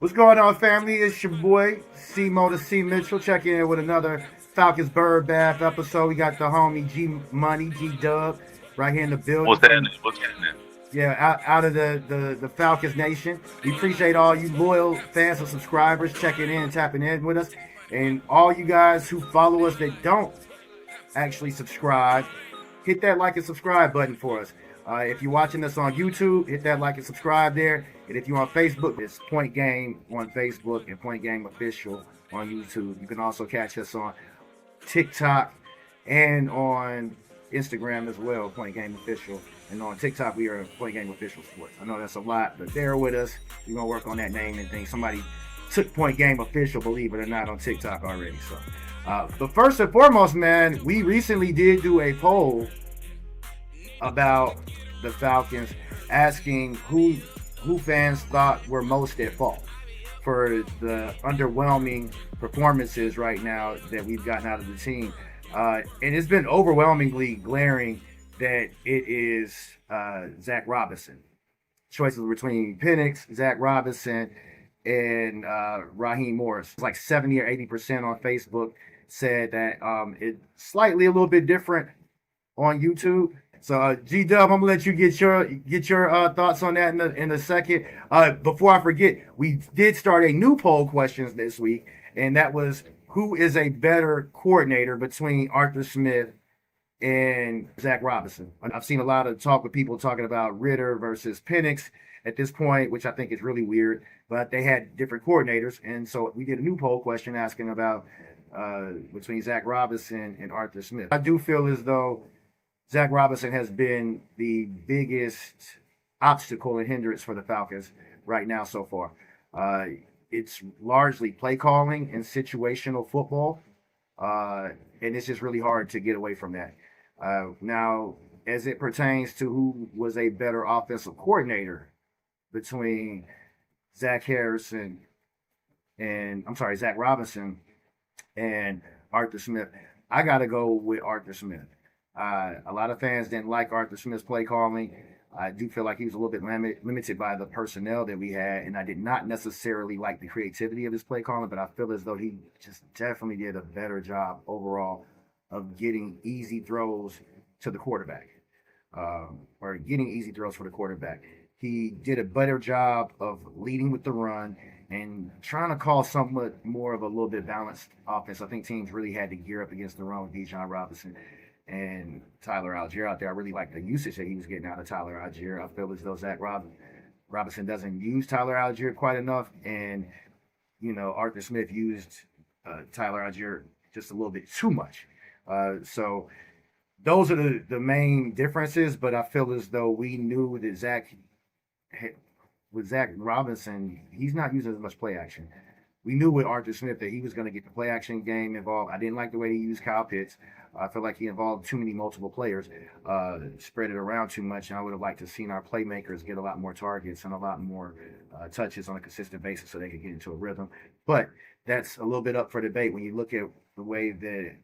What's going on, family? It's your boy, C-Mo the C Mitchell, checking in with another Falcons Bird Bath episode. We got the homie G Money, G Dub, right here in the building What's happening? from, What's happening? yeah, out of the Falcons Nation. We appreciate all you loyal fans and subscribers checking in and tapping in with us. And all you guys who follow us that don't actually subscribe, hit that like and subscribe button for us. If you're watching us on YouTube, hit that like and subscribe there. And if you're on Facebook, it's Point Game on Facebook and Point Game Official on YouTube. You can also catch us on TikTok and on Instagram as well, Point Game Official. And on TikTok, we are Point Game Official Sports. I know that's a lot, but bear with us. We're going to work on that name and thing. Somebody took Point Game Official, believe it or not, on TikTok already. So, but first and foremost, man, we recently did do a poll about the Falcons, asking who fans thought were most at fault for the underwhelming performances right now that we've gotten out of the team. And it's been overwhelmingly glaring that it is Zach Robinson. Choices between Penix, Zach Robinson, and Raheem Morris. It's like 70 or 80% on Facebook said that it's slightly a little bit different on YouTube. So G Dub, I'm gonna let you get your thoughts on that in a second. Before I forget, we did start a new poll questions this week, and that was who is a better coordinator between Arthur Smith and Zach Robinson. I've seen a lot of talk with people talking about Ritter versus Penix at this point, which I think is really weird. But they had different coordinators, and so we did a new poll question asking about between Zach Robinson and Arthur Smith. I do feel as though Zach Robinson has been the biggest obstacle and hindrance for the Falcons right now so far. It's largely play calling and situational football, and it's just really hard to get away from that. Now, as it pertains to who was a better offensive coordinator between Zach Harrison and Zach Robinson and Arthur Smith, I got to go with Arthur Smith. A lot of fans didn't like Arthur Smith's play calling. I do feel like he was a little bit limited by the personnel that we had, and I did not necessarily like the creativity of his play calling, but I feel as though he just definitely did a better job overall of getting easy throws to the quarterback, or getting easy throws for the quarterback. He did a better job of leading with the run and trying to call somewhat more of a little bit balanced offense. I think teams really had to gear up against the run with Bijan Robinson and Tyler Algier out there. I really like the usage that he was getting out of Tyler Algier. I feel as though Robinson doesn't use Tyler Algier quite enough, and Arthur Smith used Tyler Algier just a little bit too much. So those are the main differences. But I feel as though we knew that with Zach Robinson, he's not using as much play action. We knew with Arthur Smith that he was going to get the play action game involved. I didn't like the way he used Kyle Pitts. I feel like he involved too many multiple players, spread it around too much, and I would have liked to have seen our playmakers get a lot more targets and a lot more touches on a consistent basis so they could get into a rhythm. But that's a little bit up for debate when you look at the way that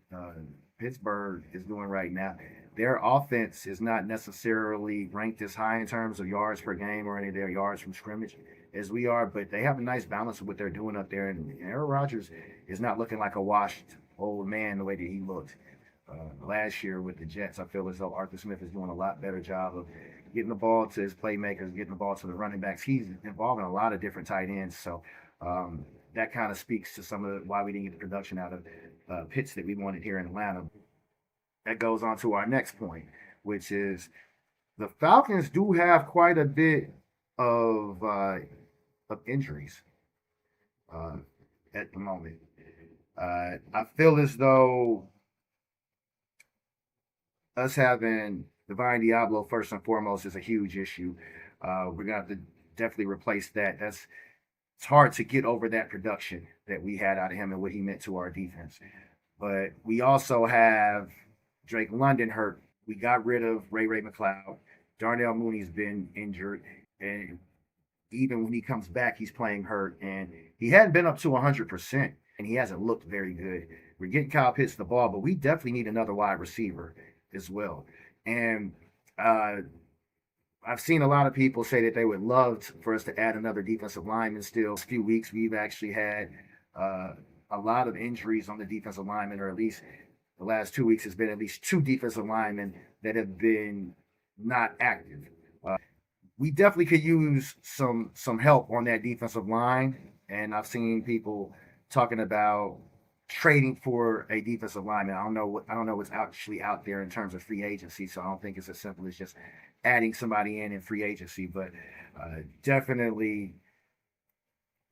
Pittsburgh is doing right now. Their offense is not necessarily ranked as high in terms of yards per game or any of their yards from scrimmage as we are, but they have a nice balance of what they're doing up there. And Aaron Rodgers is not looking like a washed old man the way that he looked last year with the Jets. I feel as though Arthur Smith is doing a lot better job of getting the ball to his playmakers, getting the ball to the running backs. He's involved in a lot of different tight ends, so that kind of speaks to some of why we didn't get the production out of Pitts that we wanted here in Atlanta. That goes on to our next point, which is the Falcons do have quite a bit of injuries at the moment. I feel as though us having Divine Diablo first and foremost is a huge issue. We're gonna have to definitely replace that. It's hard to get over that production that we had out of him and what he meant to our defense. But we also have Drake London hurt. We got rid of Ray McLeod. Darnell Mooney's been injured, and even when he comes back, he's playing hurt, and he hadn't been up to 100%, and he hasn't looked very good. We're getting Kyle Pitts the ball, but we definitely need another wide receiver as well. And I've seen a lot of people say that they would love for us to add another defensive lineman still. A few weeks, we've actually had uh, a lot of injuries on the defensive lineman, or at least the last 2 weeks has been at least two defensive linemen that have been not active. We definitely could use some help on that defensive line, and I've seen people talking about trading for a defensive lineman. I don't know what's actually out there in terms of free agency, so I don't think it's as simple as just adding somebody in free agency, but definitely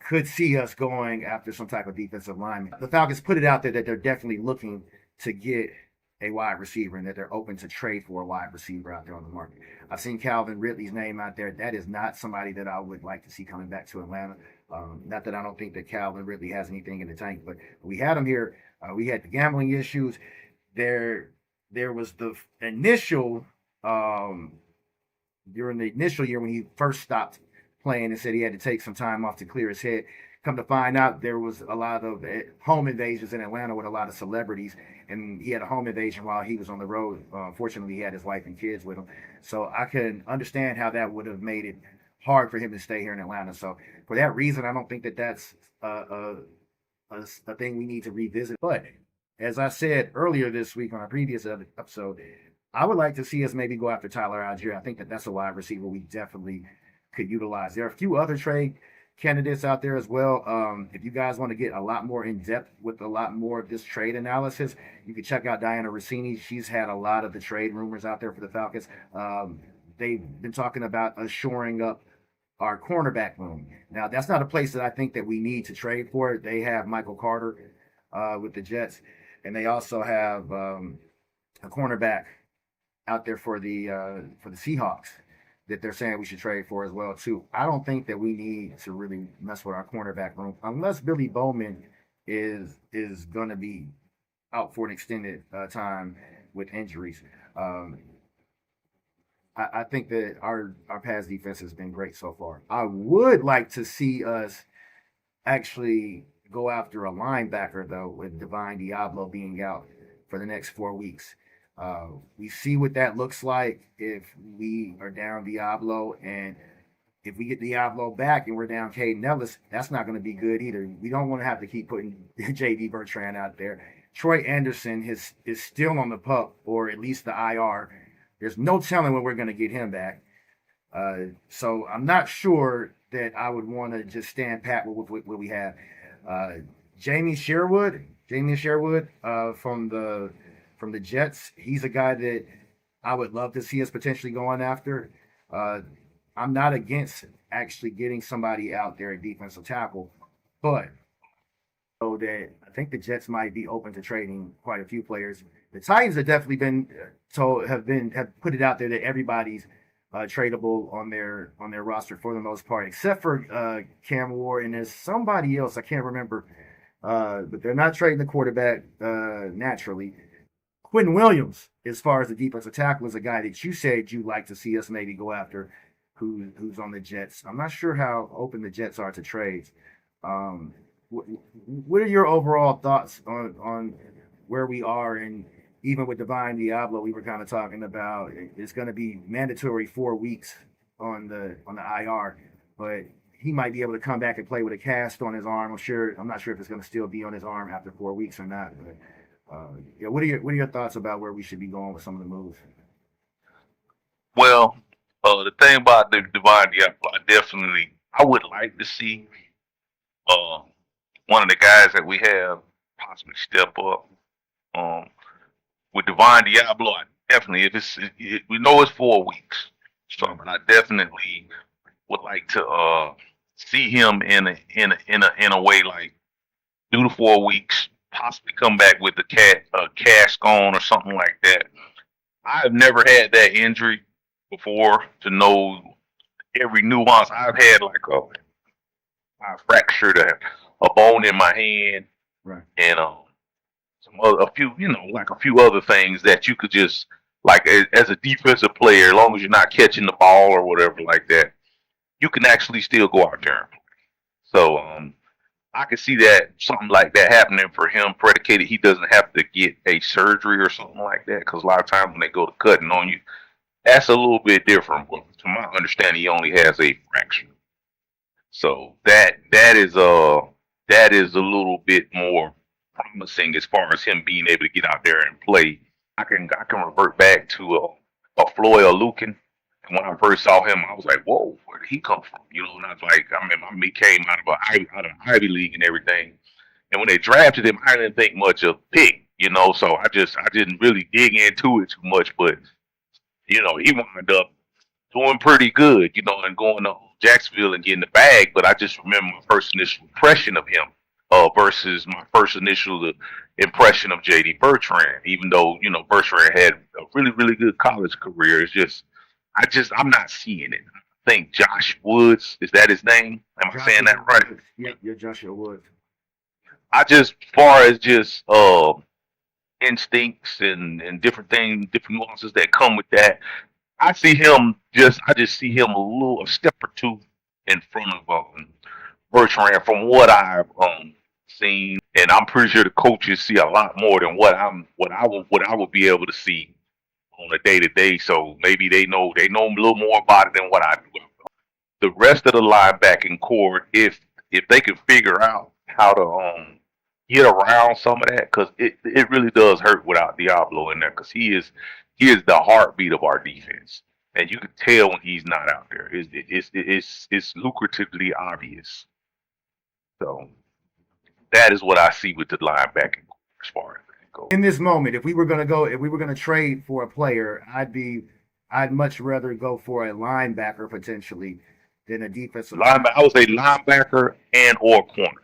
could see us going after some type of defensive lineman. The Falcons put it out there that they're definitely looking to get a wide receiver and that they're open to trade for a wide receiver out there on the market. I've seen Calvin Ridley's name out there. That is not somebody that I would like to see coming back to Atlanta. Not that I don't think that Calvin Ridley has anything in the tank, but we had him here. We had the gambling issues. There was the initial during the initial year when he first stopped playing and said he had to take some time off to clear his head. Come to find out, there was a lot of home invasions in Atlanta with a lot of celebrities, and he had a home invasion while he was on the road. Fortunately, he had his wife and kids with him, so I can understand how that would have made it hard for him to stay here in Atlanta. So for that reason, I don't think that that's a thing we need to revisit. But as I said earlier this week on a previous episode, I would like to see us maybe go after Tyler Algier. I think that that's a wide receiver we definitely could utilize. There are a few other trade candidates out there as well. If you guys want to get a lot more in depth with a lot more of this trade analysis, you can check out Diana Rossini. She's had a lot of the trade rumors out there for the Falcons. They've been talking about us shoring up our cornerback room. Now, that's not a place that I think that we need to trade for. They have Michael Carter with the Jets, and they also have a cornerback out there for the Seahawks that they're saying we should trade for as well too. I don't think that we need to really mess with our cornerback room unless Billy Bowman is going to be out for an extended time with injuries. I think that our pass defense has been great so far. I would like to see us actually go after a linebacker though, with Divine Diablo being out for the next 4 weeks. We see what that looks like if we are down Diablo, and if we get Diablo back and we're down Caden Ellis, that's not going to be good either. We don't want to have to keep putting J.D. Bertrand out there. Troy Anderson is still on the pup, or at least the IR. There's no telling when we're going to get him back. So I'm not sure that I would want to just stand pat with what we have. Jamie Sherwood from the Jets. He's a guy that I would love to see us potentially going after. I'm not against actually getting somebody out there at defensive tackle, but so that I think the Jets might be open to trading quite a few players. The Titans have definitely been have put it out there that everybody's tradable on their roster for the most part, except for Cam Ward, and there's somebody else I can't remember, but they're not trading the quarterback naturally. Quentin Williams, as far as the defensive tackle, is a guy that you said you'd like to see us maybe go after, who's on the Jets. I'm not sure how open the Jets are to trades. What are your overall thoughts on where we are? And even with Divine Diablo, we were kind of talking about it's going to be mandatory 4 weeks on the IR, but he might be able to come back and play with a cast on his arm. I'm not sure if it's going to still be on his arm after 4 weeks or not. But yeah, what are your thoughts about where we should be going with some of the moves? Well, the thing about the Divine Diablo, I would like to see uh, one of the guys that we have possibly step up. Um, with Divine Diablo, I definitely, we know it's 4 weeks, so but I definitely would like to see him in a way like do the 4 weeks, possibly come back with the cast on or something like that. I've never had that injury before to know every nuance. I've had like I fractured a bone in my hand, Right. and a few, like a few other things that you could just like as a defensive player, as long as you're not catching the ball or whatever like that, you can actually still go out there and play. So I could see that something like that happening for him, predicated he doesn't have to get a surgery or something like that. Because a lot of times when they go to cutting on you, That's a little bit different. But to my understanding, he only has a fracture. So that is a little bit more promising as far as him being able to get out there and play. I can revert back to a Floyd Lukin. And when I first saw him, I was like, "Whoa, where did he come from?" And I was like, he came out of Ivy League and everything. And when they drafted him, I didn't think much of pick. So I didn't really dig into it too much. But he wound up doing pretty good, and going to Jacksonville and getting the bag. But I just remember my first initial impression of him versus my first initial impression of JD Bertrand. Even though Bertrand had a really really good college career, I'm not seeing it. I think Josh Woods, is that his name? Am I saying that right? Yep, you're Joshua Woods. I just, far as just instincts and different things, different nuances that come with that. I just see him a step or two in front of Bertrand from what I've seen, and I'm pretty sure the coaches see a lot more than what I would be able to see on a day to day. So maybe they know a little more about it than what I do. The rest of the linebacking core, if they can figure out how to get around some of that, because it really does hurt without Diablo in there, because he is the heartbeat of our defense, and you can tell when he's not out there. It's lucratively obvious. So that is what I see with the linebacking core as far as that goes. In this moment, if we were gonna trade for a player, I'd much rather go for a linebacker potentially than a defensive. I would say linebacker and or corner.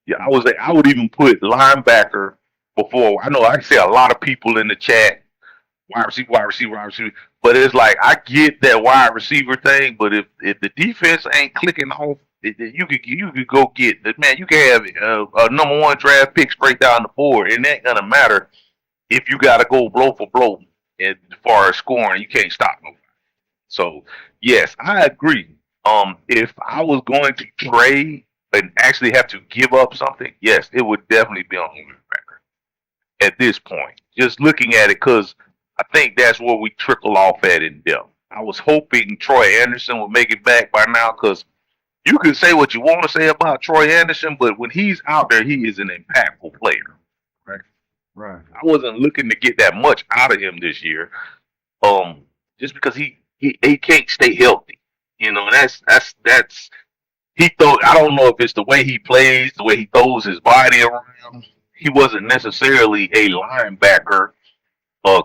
Yeah, I would even put linebacker before. I know I see a lot of people in the chat, wide receiver, wide receiver, wide receiver. But it's like I get that wide receiver thing, but if the defense ain't clicking off, you could go get the man. You can have a number one draft pick straight down the board, and that gonna matter if you gotta go blow for blow as far as scoring. You can't stop nobody. So yes, I agree. If I was going to trade and actually have to give up something, yes, it would definitely be on linebacker at this point. Just looking at it, because I think that's where we trickle off at in depth. I was hoping Troy Anderson would make it back by now, because you can say what you want to say about Troy Anderson, but when he's out there, he is an impactful player. Right. Right. I wasn't looking to get that much out of him this year, just because he can't stay healthy. That's he throw. I don't know if it's the way he plays, the way he throws his body around. He wasn't necessarily a linebacker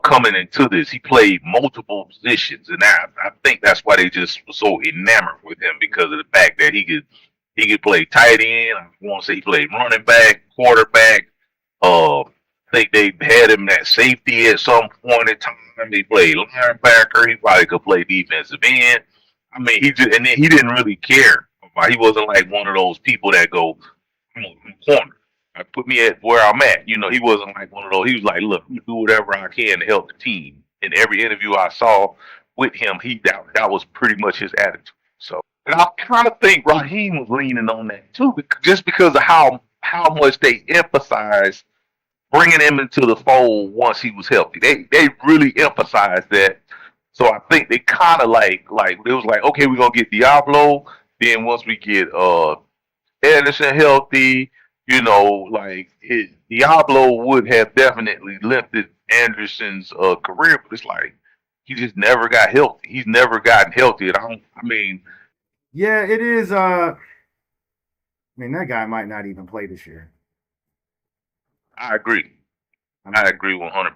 coming into this. He played multiple positions, and I think that's why they just were so enamored with him, because of the fact that he could play tight end. I want to say he played running back, quarterback. I think they had him at safety at some point in time. He played linebacker. He probably could play defensive end. I mean, and then he didn't really care. He wasn't like one of those people that go, I'm on the corner. Put me at where I'm at. He wasn't like one of those. He was like, look, do whatever I can to help the team. In every interview I saw with him, that was pretty much his attitude. So, and I kind of think Raheem was leaning on that too, just because of how much they emphasized bringing him into the fold once he was healthy. They really emphasized that. So I think they kind of like it was like, okay, we're gonna get Diablo. Then once we get Anderson healthy, Diablo would have definitely lifted Anderson's career, but it's like he just never got healthy. He's never gotten healthy. Yeah, it is. I mean, that guy might not even play this year. I agree. I agree 100%.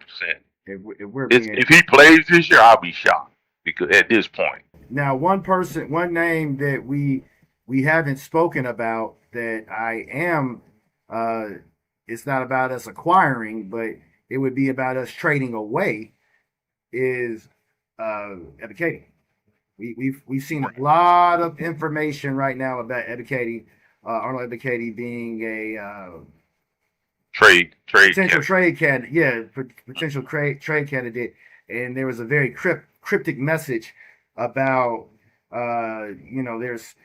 If he plays this year, I'll be shocked, because at this point. Now, one name that we haven't spoken about that I am. It's not about us acquiring, but it would be about us trading away. Is Ebiketie. We've seen a lot of information right now about Ebiketie, Arnold Ebiketie being a trade potential trade candidate. Yeah, potential trade candidate. And there was a very cryptic message about there's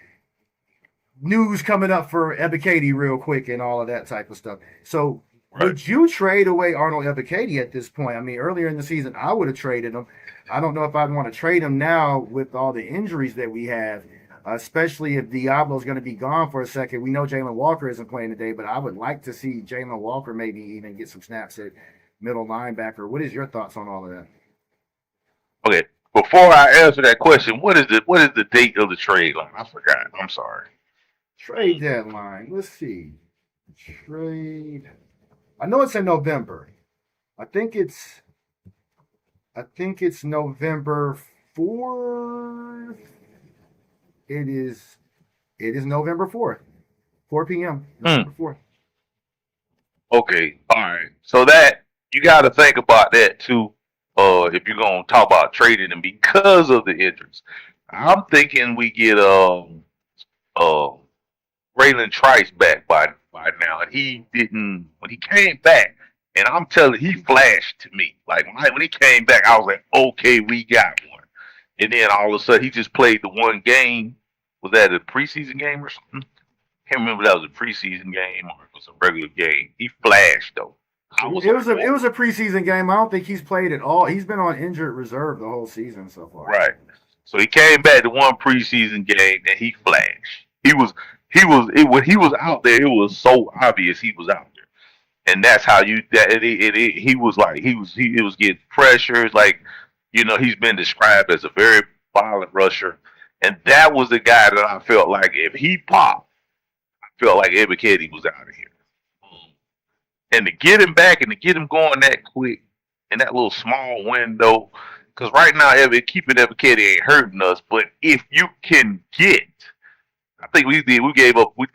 news coming up for Ebiketie real quick and all of that type of stuff. So Right. Would you trade away Arnold Ebiketie at this point? I mean, earlier in the season, I would have traded him. I don't know if I'd want to trade him now with all the injuries that we have, especially if Diablo's going to be gone for a second. We know Jalen Walker isn't playing today, but I would like to see Jalen Walker maybe even get some snaps at middle linebacker. What is your thoughts on all of that? Okay. Before I answer that question, what is the date of the trade line? I forgot. I'm sorry. Trade deadline. Let's see. Trade. I know it's in November. I think it's November 4th. It is November 4th. 4 p.m. November 4th. Okay. All right. So that you got to think about that too. If you're gonna talk about trading and because of the injuries, I'm thinking we get Raylan Trice back by now, and he didn't when he came back. And I'm telling you, he flashed to me. Like when he came back, I was like, okay, we got one. And then all of a sudden, he just played the one game. Was that a preseason game or something? Can't remember if that was a preseason game or it was a regular game. He flashed though. It was a preseason game. I don't think he's played at all. He's been on injured reserve the whole season so far. Right. So he came back to one preseason game and he flashed. When he was out there, it was so obvious he was out there, and that's how he was like he was getting pressures. Like he's been described as a very violent rusher, and that was the guy that I felt like if he popped, I felt like Ebiketie was out of here. And to get him back and to get him going that quick in that little small window, because right now keeping Ebiketie ain't hurting us. But if you can get, I think we gave up. We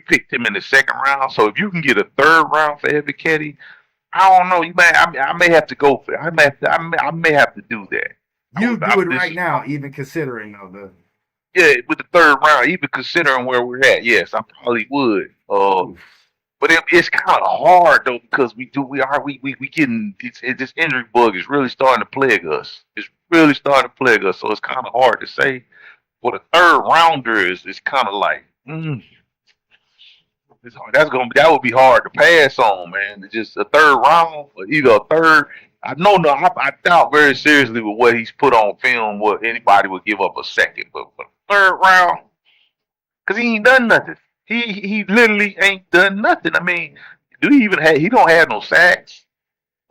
picked him in the second round. So if you can get a third round for Ebiketie, I don't know. I may have to go for it. I may have to do that. You do it right now, even considering though with the third round, even considering where we're at. Yes, I probably would. But it's kind of hard though because we getting this injury bug is really starting to plague us. It's really starting to plague us, so it's kind of hard to say. But a third rounder is kind of like it's hard. That would be hard to pass on, man. It's just a third round, or either a third. I doubt very seriously with what he's put on film, what anybody would give up a second, but for the third round, because he ain't done nothing. He literally ain't done nothing. I mean, he don't have no sacks.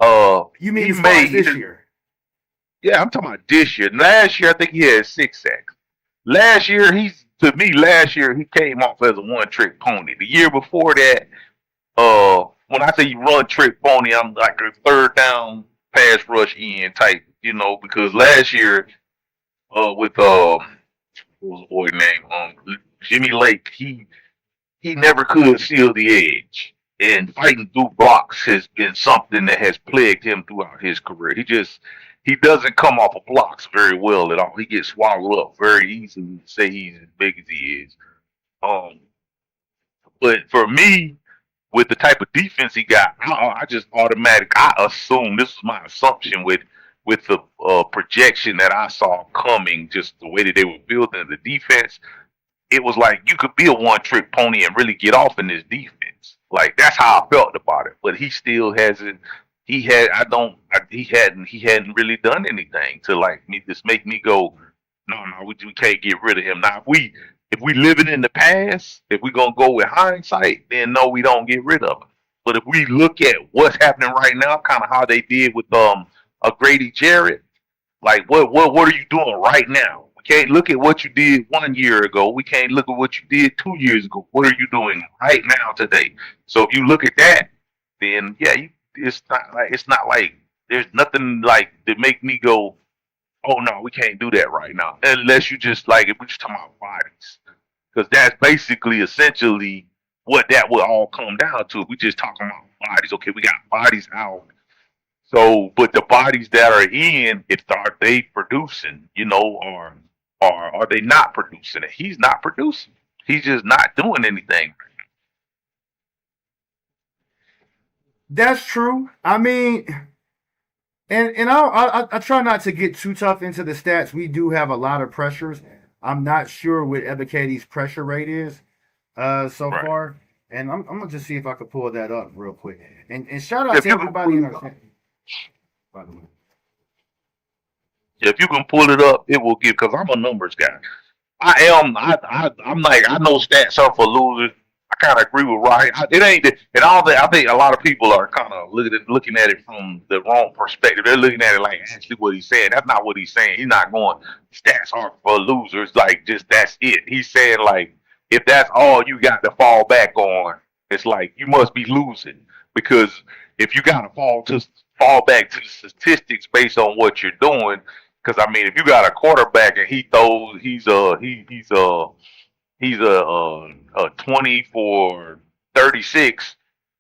You mean he made this year? Yeah, I'm talking about this year. Last year I think he had 6 sacks. Last year he came off as a one-trick pony. The year before that, when I say you run trick pony, I'm like a third down pass rush in type, because last year, with what was the boy name? Jimmy Lake, he never could seal the edge. And fighting through blocks has been something that has plagued him throughout his career. He doesn't come off of blocks very well at all. He gets swallowed up very easily to say he's as big as he is. But for me, with the type of defense he got, I just I assume, this was my assumption with the projection that I saw coming, just the way that they were building the defense. It was like you could be a one-trick pony and really get off in this defense. Like that's how I felt about it. But he still hasn't. He hadn't really done anything to make me go, no, we can't get rid of him. Now if we living in the past, if we're gonna go with hindsight, then no, we don't get rid of him. But if we look at what's happening right now, kind of how they did with a Grady Jarrett, like what are you doing right now? Can't look at what you did 1 year ago. We can't look at what you did 2 years ago. What are you doing right now today? So if you look at that, then yeah, it's not like there's nothing like to make me go, oh no, we can't do that right now. Unless you just if we're just talking about bodies, because that's basically essentially what that would all come down to. We just talking about bodies. Okay, we got bodies out. So, but the bodies that are in, are they producing? Or are they not producing it? He's not producing. He's just not doing anything. That's true. I mean, and I try not to get too tough into the stats. We do have a lot of pressures. I'm not sure what Ebiketie's pressure rate is so far. And I'm gonna just see if I could pull that up real quick. And shout out If to you can everybody pull in it our up, chat, by the way. if you can pull it up, it will give. Because I'm a numbers guy. I am. I'm like I know stats are for losers. I kind of agree with Ryan. It ain't. And all that. I think a lot of people are kind of looking at it from the wrong perspective. They're looking at it like actually what he's saying. That's not what he's saying. He's not going stats are for losers. Like just that's it. He's saying like if that's all you got to fall back on, it's like you must be losing because if you got to fall back to the statistics based on what you're doing, because I mean, if you got a quarterback and he throws, he's a 20 for 36.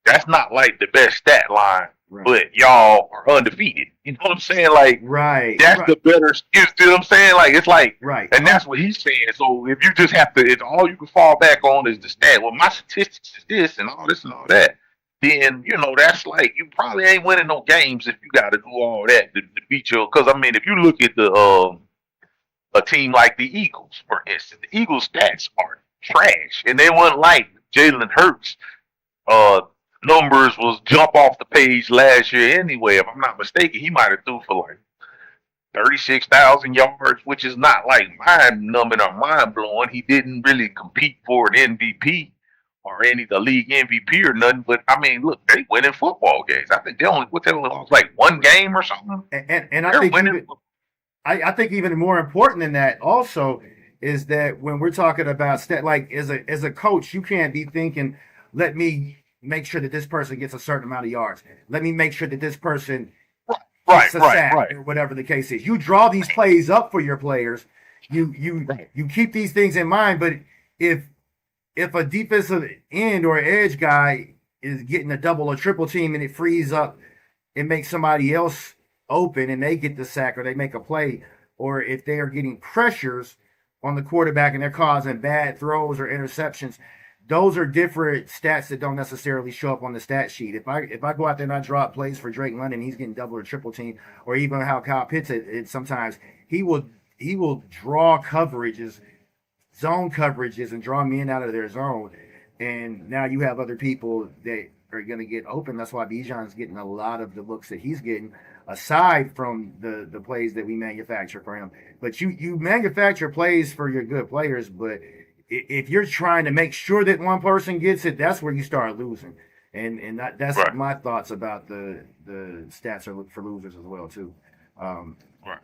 That's not like the best stat line, Right. but y'all are undefeated. You know what I'm saying? Like Right. that's Right. the better. You see what I'm saying? Like it's like, Right. and that's what he's saying. So if you just have to, it's all you can fall back on is the stat. Well, my statistics is this and all this and all that. Then that's like you probably ain't winning no games if you got to do all that to beat your. Because I mean, if you look at the a team like the Eagles, for instance, the Eagles stats are trash, and they weren't like Jalen Hurts. Uh, numbers was jump off the page last year anyway. If I'm not mistaken, he might have threw for like 36,000 yards, which is not like mind numbing or mind blowing. He didn't really compete for an MVP or the league MVP or nothing. But I mean, look, they winning football games. I think they only lost like one game or something. And I They're think winning. I think even more important than that also is that when we're talking about like as a coach, you can't be thinking, let me make sure that this person gets a certain amount of yards. Let me make sure that this person Right, gets a right, sack right. or whatever the case is. You draw these plays up for your players. You keep these things in mind. But if a defensive end or edge guy is getting a double or triple team and it frees up and makes somebody else open and they get the sack or they make a play, or if they are getting pressures on the quarterback and they're causing bad throws or interceptions, those are different stats that don't necessarily show up on the stat sheet. If I go out there and I draw up plays for Drake London, he's getting double or triple team, or even how Kyle Pitts it sometimes he will draw coverages, zone coverages, and draw men out of their zone. And now you have other people that are going to get open. That's why Bijan's getting a lot of the looks that he's getting, aside from the plays that we manufacture for him. But you manufacture plays for your good players, but if you're trying to make sure that one person gets it, that's where you start losing. And that's Right, my thoughts about the stats are for losers as well too. Um, right.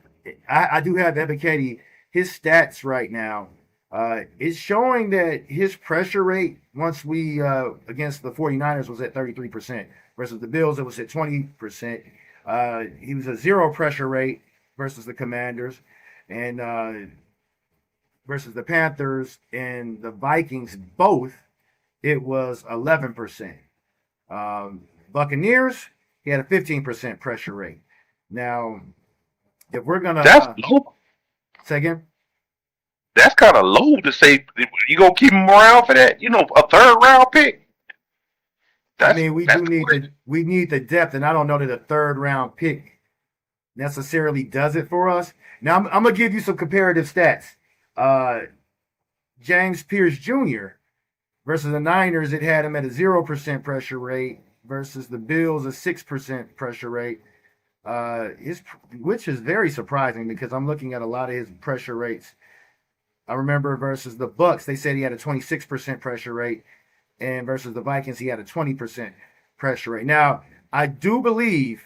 I do have Ebiketie. His stats right now is showing that his pressure rate once we against the 49ers was at 33% versus the Bills it was at 20%. He was a zero pressure rate versus the Commanders and versus the Panthers and the Vikings both it was 11%. Buccaneers he had a 15% pressure rate. Now if we're gonna That's low. say again. That's kind of low to say. You gonna keep him around for that? A third round pick. I That's mean, that's crazy. we need the depth, and I don't know that a third round pick necessarily does it for us. Now, I'm gonna give you some comparative stats. Uh, James Pierce Jr. versus the Niners, it had him at a 0% pressure rate versus the Bills a 6% pressure rate. Which is very surprising because I'm looking at a lot of his pressure rates. I remember versus the Bucks, they said he had a 26% pressure rate, and versus the Vikings, he had a 20% pressure rate. Now, I do believe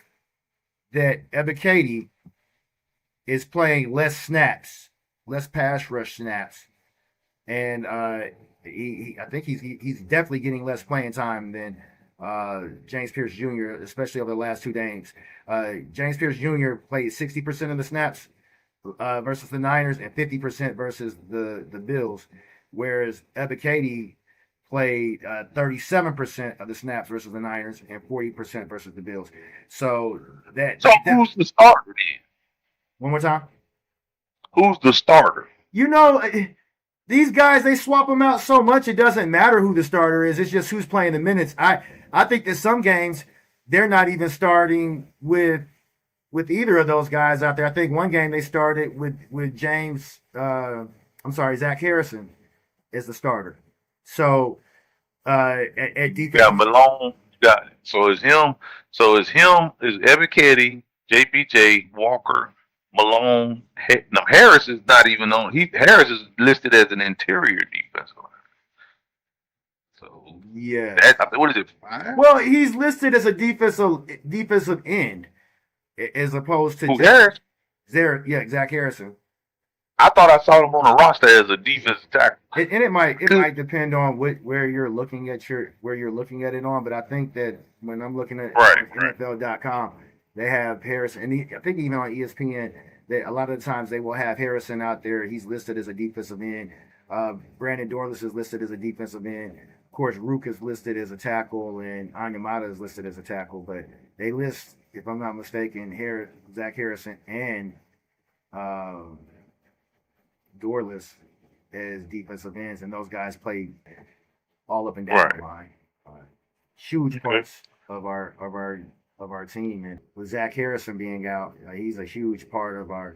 that Ebiketie is playing less snaps, less pass rush snaps, and I think he's definitely getting less playing time than James Pierce Jr., especially over the last two games. James Pierce Jr. played 60% of the snaps versus the Niners and 50% versus the Bills, whereas Ebiketie played 37% of the snaps versus the Niners and 40% versus the Bills. So So who's the starter then? one more time. Who's the starter? You know, these guys they swap them out so much it doesn't matter who the starter is. It's just who's playing the minutes. I think that some games they're not even starting with either of those guys out there. I think one game they started with Zach Harrison as the starter. So at You got defense. Malone. You got so it's him. So it's him. Is Ebiketie, JPJ, Walker, Malone. No, Harris is not even on. Harris is listed as an interior defensive line. So Yes. that what is it? Five? Well, he's listed as a defensive end as opposed to Who just Harris? there. Yeah, Zach Harrison. I thought I saw him on the roster as a defensive tackle. And it might depend on where you're looking at it on, but I think that when I'm looking at Right. NFL.com, they have Harrison, and I think even on ESPN, that a lot of the times they will have Harrison out there. He's listed as a defensive end. Brandon Dorlus is listed as a defensive end. Of course, Rook is listed as a tackle, and Anyamata is listed as a tackle. But they list, if I'm not mistaken, Zach Harrison and Dorlus as defensive ends, and those guys play all up and down the line. Huge parts of our team, and with Zach Harrison being out, he's a huge part of our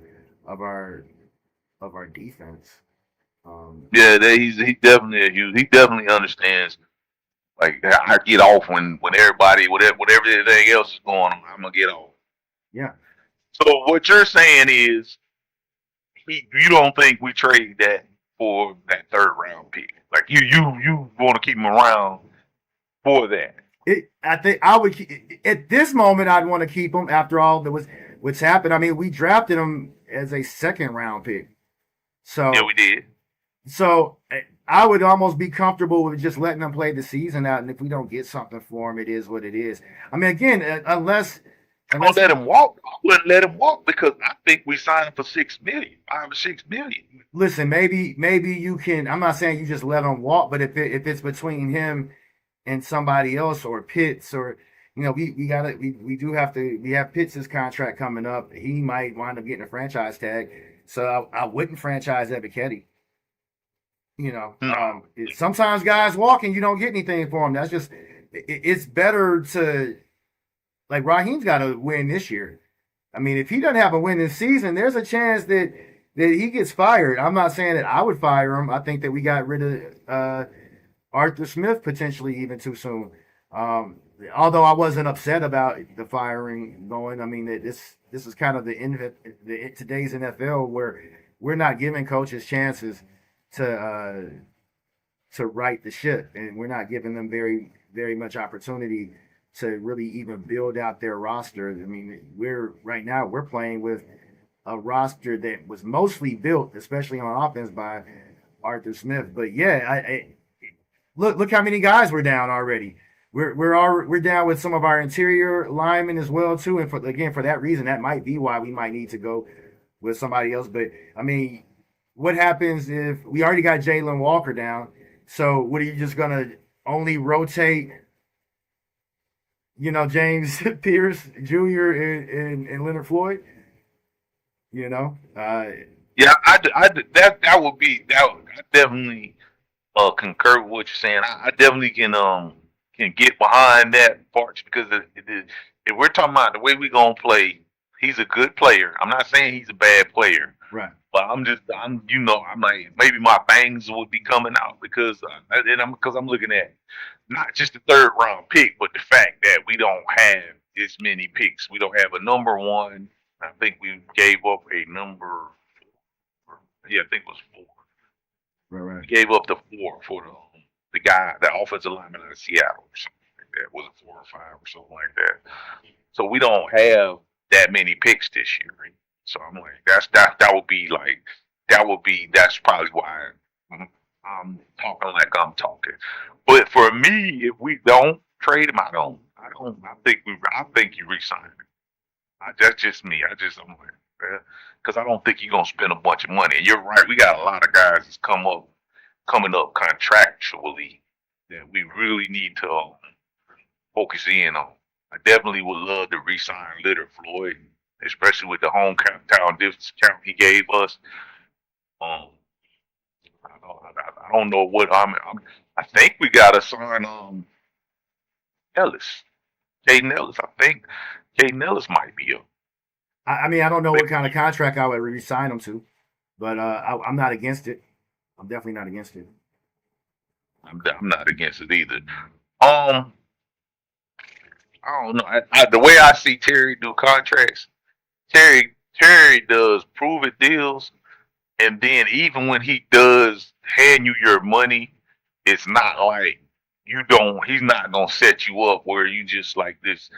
defense. Yeah, he definitely a huge. He definitely understands. Like I get off when everybody whatever everything else is going on, I'm gonna get off. Yeah. So what you're saying is, you don't think we trade that for that third round pick? Like you want to keep him around for that? I think I would at this moment. I'd want to keep him after all that was what's happened. I mean, we drafted him as a second round pick, so Yeah, we did. So I would almost be comfortable with just letting them play the season out, and if we don't get something for him, it is what it is. I mean, again, unless let him walk. I wouldn't let him walk because I think we signed him for $6 million, $5 or $6 million. Listen, maybe you can. I'm not saying you just let him walk, but if it's between him and somebody else or Pitts or we have Pitts' contract coming up. He might wind up getting a franchise tag, so I wouldn't franchise Ebiketie. Sometimes guys walk and you don't get anything for them. That's just it's better to like Raheem's got to win this year. I mean, if he doesn't have a win this season, there's a chance that he gets fired. I'm not saying that I would fire him. I think that we got rid of Arthur Smith potentially even too soon. Although I wasn't upset about the firing going. I mean, this is kind of the end of today's NFL where we're not giving coaches chances to right the ship, and we're not giving them very very much opportunity to really even build out their roster. I mean, we're playing with a roster that was mostly built, especially on offense, by Arthur Smith. But yeah, look how many guys we're down already. We're down with some of our interior linemen as well too, and for that reason, that might be why we might need to go with somebody else. But I mean, what happens if we already got Jalen Walker down? So what are you just gonna only rotate? James Pierce Jr. and Leonard Floyd. Yeah, that would be that. I definitely concur with what you're saying. I definitely can get behind that part because if we're talking about the way we're gonna play, he's a good player. I'm not saying he's a bad player. Right. But I'm like maybe my bangs would be coming out because I'm looking at not just the third round pick, but the fact that we don't have this many picks. We don't have a number one. I think we gave up a number. Yeah, I think it was 4. Right. We gave up the 4 for the guy, the offensive lineman out of Seattle or something like that. Was it 4 or 5 or something like that? So we don't have that many picks this year. Right? So I'm like, that's probably why I'm talking like I'm talking. But for me, if we don't trade him, I think you resign him. That's just me. I'm like, because I don't think you're gonna spend a bunch of money. And you're right, we got a lot of guys that's coming up contractually that we really need to focus in on. I definitely would love to re-sign Leonard Floyd, especially with the hometown discount he gave us. I don't know what I think we got to sign Ellis, Caden Ellis. I think Caden Ellis might be up. I mean, I don't know what kind of contract I would re-sign him to, but I'm not against it. I'm definitely not against it. I'm not against it either. Um, I don't know. The way I see Terry do contracts, Terry does prove it deals, and then even when he does hand you your money, it's not like you don't. He's not gonna set you up where you just like this.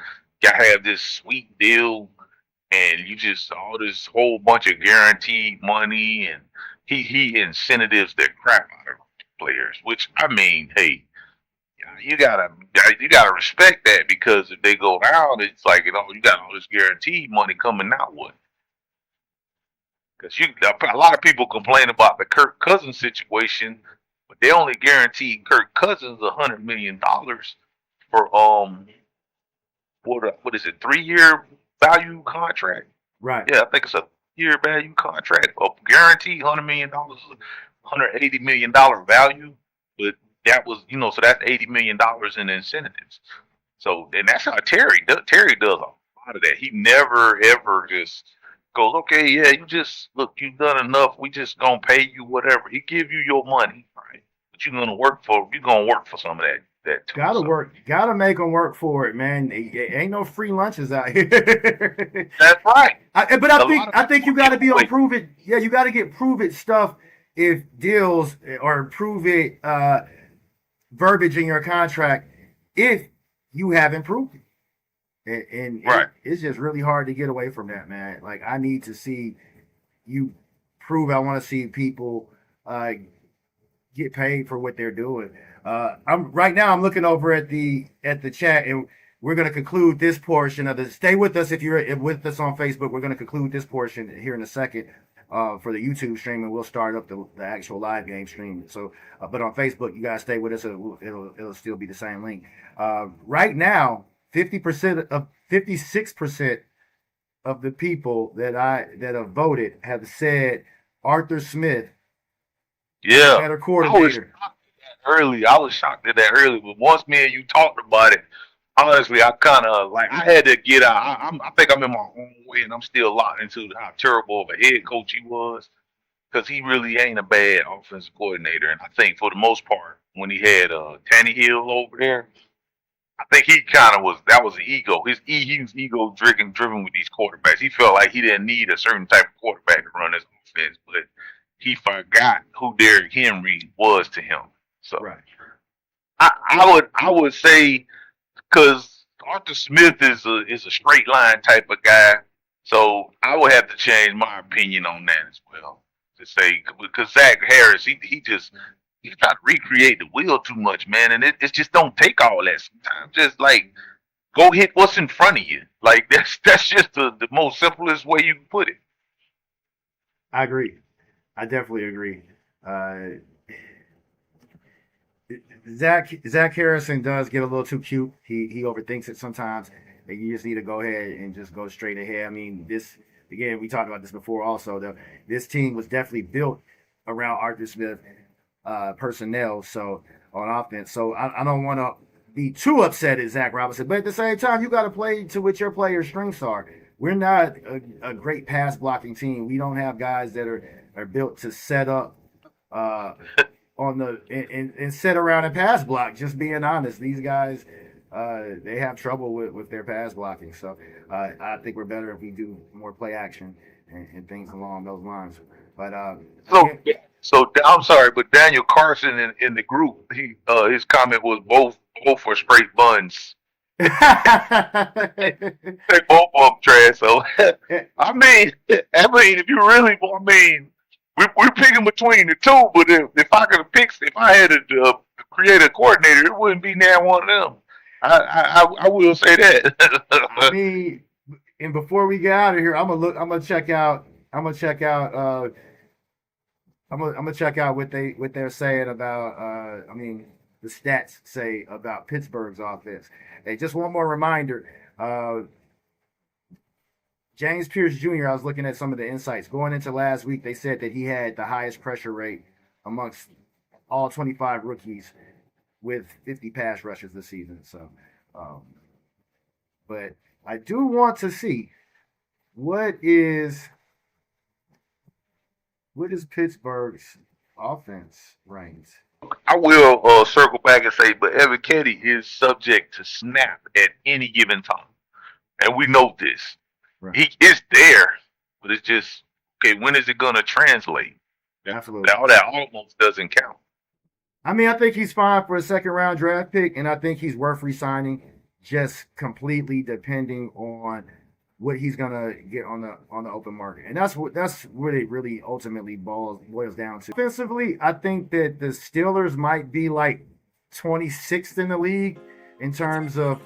You have this sweet deal, and you just all this whole bunch of guaranteed money, and he incentives the crap out of players. Which I mean, hey, you gotta respect that because if they go down, it's like you got all this guaranteed money coming out with. Because a lot of people complain about the Kirk Cousins situation, but they only guaranteed Kirk Cousins $100 million for what is it, 3 year value contract? Right. Yeah, I think it's a year value contract, a guaranteed $100 million, $180 million value. But that was so that's $80 million in incentives. So and that's how Terry does. Terry does a lot of that. He never ever just goes, okay, yeah, you just look, you've done enough. We just gonna pay you whatever. He give you your money, right? But you're gonna work for some of that too. Gotta So work. Gotta make them work for it, man. Ain't no free lunches out here. that's right. But A I think lot of I think people you got to be on wait. prove it. Yeah, you got to get prove it stuff if deals or prove it verbiage in your contract if you haven't proved it. And Right. it's just really hard to get away from that, man. Like I need to see you prove. I want to see people get paid for what they're doing. I'm right now. I'm looking over at the chat, and we're going to conclude this portion of the. Stay with us if you're with us on Facebook. We're going to conclude this portion here in a second for the YouTube stream, and we'll start up the actual live game stream. So, but on Facebook, you guys stay with us. It'll still be the same link. Right now, 56% of the people that have voted have said Arthur Smith Yeah. better I was coordinator. shocked at that early. I was shocked at that early, but once me and you talked about it, honestly, I kind of like I had to get out. I think I'm in my own way, and I'm still locked into how terrible of a head coach he was because he really ain't a bad offensive coordinator. And I think for the most part, when he had Tannehill over there, I think he kind of was that was the ego. He was ego driven with these quarterbacks. He felt like he didn't need a certain type of quarterback to run his offense, but he forgot who Derrick Henry was to him. So Right. I would say because Arthur Smith is a straight line type of guy, so I would have to change my opinion on that as well. To say because Zach Harris, he try to recreate the wheel too much, man, and it just don't take all that sometimes. Just like go hit what's in front of you. Like that's just the most simplest way you can put it. I agree. I definitely agree. Zach Harrison does get a little too cute. He overthinks it sometimes. And you just need to go ahead and just go straight ahead. I mean, this again, we talked about this before. Also, this team was definitely built around Arthur Smith personnel. So on offense, so I don't want to be too upset at Zach Robinson, but at the same time, you got to play to what your players' strengths are. We're not a great pass blocking team. We don't have guys that are built to set up uh, on the and sit around and pass block. Just being honest, these guys they have trouble with their pass blocking. So I think we're better if we do more play action and things along those lines. But So again, I'm sorry, but Daniel Carson in the group, his comment was both for straight buns. They both of them trash. So I mean, if you really, I mean, we're picking between the two. But if I had to create a coordinator, it wouldn't be near one of them. I will say I that. mean, and before we get out of here, I'm gonna look. I'm gonna check out. I'm gonna check out. I'm gonna check out what they're saying about. I mean, the stats say about Pittsburgh's offense. And just one more reminder. James Pierce Jr. I was looking at some of the insights going into last week. They said that he had the highest pressure rate amongst all 25 rookies with 50 pass rushes this season. So, um, but I do want to see what is Pittsburgh's offense ranked. I will circle back and say, but Evan Ketty is subject to snap at any given time, and we know this. Right. He is there, but it's just okay. When is it gonna translate? Absolutely. All that almost doesn't count. I mean, I think he's fine for a second round draft pick, and I think he's worth re-signing. Just completely depending on what he's gonna get on the open market, and that's what it really ultimately boils down to. Offensively, I think that the Steelers might be like 26th in the league in terms of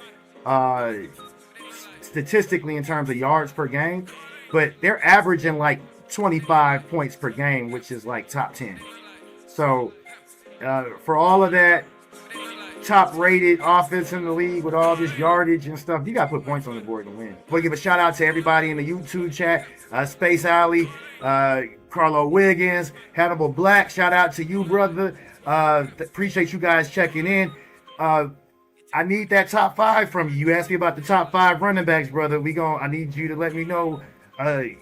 statistically in terms of yards per game, but they're averaging like 25 points per game, which is like top 10. So for all of that, top rated offense in the league with all this yardage and stuff, you got to put points on the board to win. I want to give a shout out to everybody in the YouTube chat, Space Alley, Carlo Wiggins, Hannibal Black. Shout out to you, brother. Appreciate you guys checking in. I need that top 5 from you. You asked me about the top 5 running backs, brother. I need you to let me know.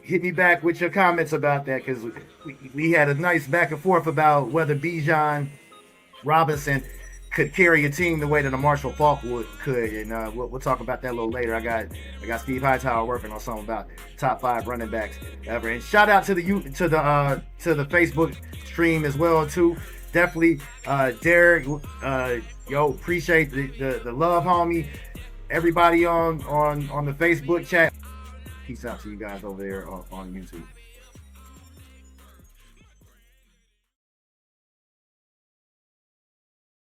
Hit me back with your comments about that, because we had a nice back and forth about whether Bijan Robinson could carry a team the way that a Marshall Faulk could, and we'll talk about that a little later. I got Steve Hightower working on something about top 5 running backs ever. And shout out to the Facebook stream as well too. Definitely, Derek. Appreciate the love, homie. Everybody on the Facebook chat. Peace out to you guys over there on YouTube.